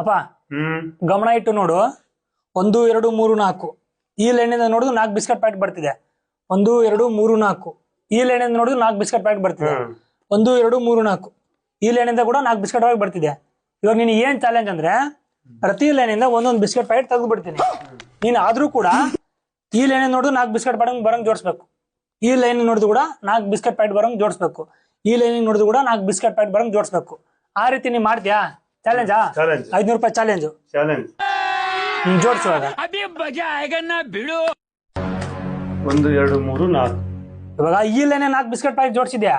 ಅಪ್ಪ ಗಮನ ಇಟ್ಟು ನೋಡು. 1 2 3 4 ಈ ಲೈನಿಂದ ನೋಡಿದ್ರು 4 ಬಿಸ್ಕೆಟ್ ಪ್ಯಾಕೆಟ್ ಬರ್ತಿದೆ. 1 2 3 4 ಈ ಲೈನಿಂದ ನೋಡಿದ್ರು 4 ಬಿಸ್ಕೆಟ್ ಪ್ಯಾಕೆಟ್ ಬರ್ತಿದೆ. 1 2 3 4 ಈ ಲೈನಿಂದ ಕೂಡ 4 ಬಿಸ್ಕೆಟ್ ಪ್ಯಾಕೆಟ್ ಬರ್ತಿದೆ. ಇವಾಗ ನೀನು ಏನ್ ಚಾಲೆಂಜ್ ಅಂದ್ರೆ ಪ್ರತಿ ಲೈನಿಂದ ಒಂದೊಂದು ಬಿಸ್ಕೆಟ್ ಪ್ಯಾಕೆಟ್ ತೆಗೆದು ಬಿಡ್ತೀನಿ. ನೀನ್ ಆದ್ರೂ ಕೂಡ ಈ ಲೈನ್ ನೋಡಿದ್ರು 4 ಬಿಸ್ಕೆಟ್ ಬರಂಗ್ ಜೋಡಿಸ್ಬೇಕು. ಈ ಲೈನ್ ನೋಡಿದ್ರು ಕೂಡ 4 ಬಿಸ್ಕೆಟ್ ಪ್ಯಾಕೆಟ್ ಬರಂಗ್ ಜೋಡಿಸ್ಬೇಕು. ಈ ಲೈನ್ ನೋಡಿದ್ರು ಕೂಡ 4 ಬಿಸ್ಕೆಟ್ ಪ್ಯಾಕೆಟ್ ಬರಂಗ್ ಜೋಡಿಸ್ಬೇಕು. ಆ ರೀತಿ ನೀನ್ ಮಾಡ್ತೀಯಾ? ಚಾಲೆಂಜಾ? 500 ರೂಪಾಯಿ ಚಾಲೆಂಜ್. ಜೋಡಿಸುವಾಗ 1 2 3 4 ಇವಾಗ ಈ ಲೈನ್ 4 ಬಿಸ್ಕೆಟ್ ಪ್ಯಾಕೆಟ್ ಜೋಡಿಸಿದ್ಯಾ,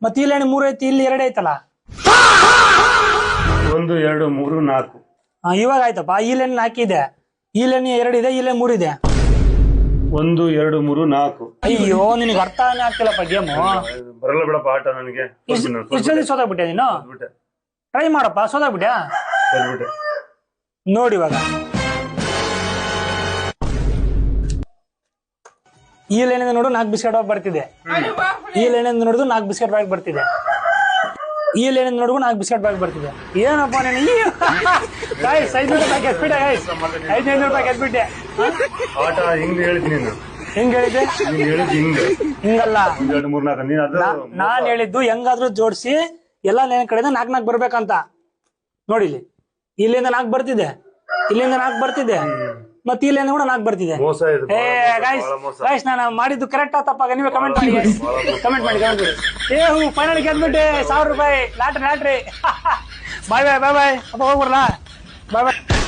ಮತ್ತೆ ಈ ಲೈನ್ 3 ಐತಿ, ಇಲ್ಲಿ 2 ಐತಲ್ಲ. 1 2 3 4 ಇವಾಗ ಆಯ್ತಪ್ಪ. ಈ ಲೈನ್ 4 ಇದೆ, ಈ ಲೈನ್ 2 ಇದೆ, ಈ ಲೈನ್ 3 ಇದೆ. 1 2 3 4 ಅಯ್ಯೋ ನಿನಗೆ ಅರ್ಥನೇ ಆಗ್ತಿಲ್ಲಪ್ಪ ಗೇಮು. ಬರಲ್ಲ ಬಿಡಪ್ಪ ಆಟ ನನಗೆ. ಇಷ್ಟೊಂದು ಸೋತಾಗ್ಬಿಟ್ಟೆ ನೀನು. ಟ್ರೈ ಮಾಡಪ್ಪ. ಸೋತಾಗ್ಬಿಟ್ಯಾ? ನೋಡಿ ಇವಾಗ ಈ ಲೈನಿಂದ ನೋಡು 4 ಬಿಸ್ಕೆಟ್ ಬರ್ತಿದೆ. ಈ ಲೈನಿಂದ ನೋಡಿದ್ರು 4 ಬಿಸ್ಕೆಟ್ ಬ್ಯಾಗ್ ಬರ್ತಿದೆ. ಈ ಲೈನಿಂದ ನೋಡಿದ್ರು 4 ಬಿಸ್ಕೆಟ್ ಬ್ಯಾಗ್ ಬರ್ತಿದೆ. ಏನಪ್ಪ ನೀನು ಗೈಸ್ 500 ರೂಪಾಯಿ ಗೆದ್ಬಿಟ್ಟೆ ಗೈಸ್. 500 ರೂಪಾಯಿ ಗೆದ್ಬಿಟ್ಟೆ. ಆಟ ಹಿಂಗ್ ಹೇಳಿದ್ ನೀನು. ಹೆಂಗ್ ಹೇಳಿದ್ದೆ? ಹಿಂಗಲ್ಲ, ನಾನ್ ಹೇಳಿದ್ದು ಹೆಂಗಾದ್ರೂ ಜೋಡಿಸಿ ಎಲ್ಲಾ ಲೈನ್ ಕಡೆಯಿಂದ 4 ಬರ್ಬೇಕಂತ. ನೋಡಿಲಿ, ಇಲ್ಲಿಂದ 4 ಬರ್ತಿದೆ, ಇಲ್ಲಿಂದ 4 ಬರ್ತಿದೆ, ಮತ್ತೆ ಈ ಲೈನ್ ಕೂಡ 4 ಬರ್ತಿದೆ. ಗೈಸ್ ನಾನು ಮಾಡಿದ್ದು ಕರೆಕ್ಟ್ ಆತಪ್ಪ? ನೀವೇ ಕಮೆಂಟ್ ಮಾಡಿ, ಕಮೆಂಟ್ ಮಾಡಿ. ಫೈನಲ್ ಗೆದ್ಬಿಟ್ಟೆ 1000 ರೂಪಾಯಿ ಲಾಟ್ರಿ. ಬಾಯ್ ಬಾಯ್ ಬಾಯ್ ಬಾಯ್ ಅಪ್ಪ, ಹೋಗ್ಬರಲ್ಲ. ಬಾಯ್ ಬಾಯ್.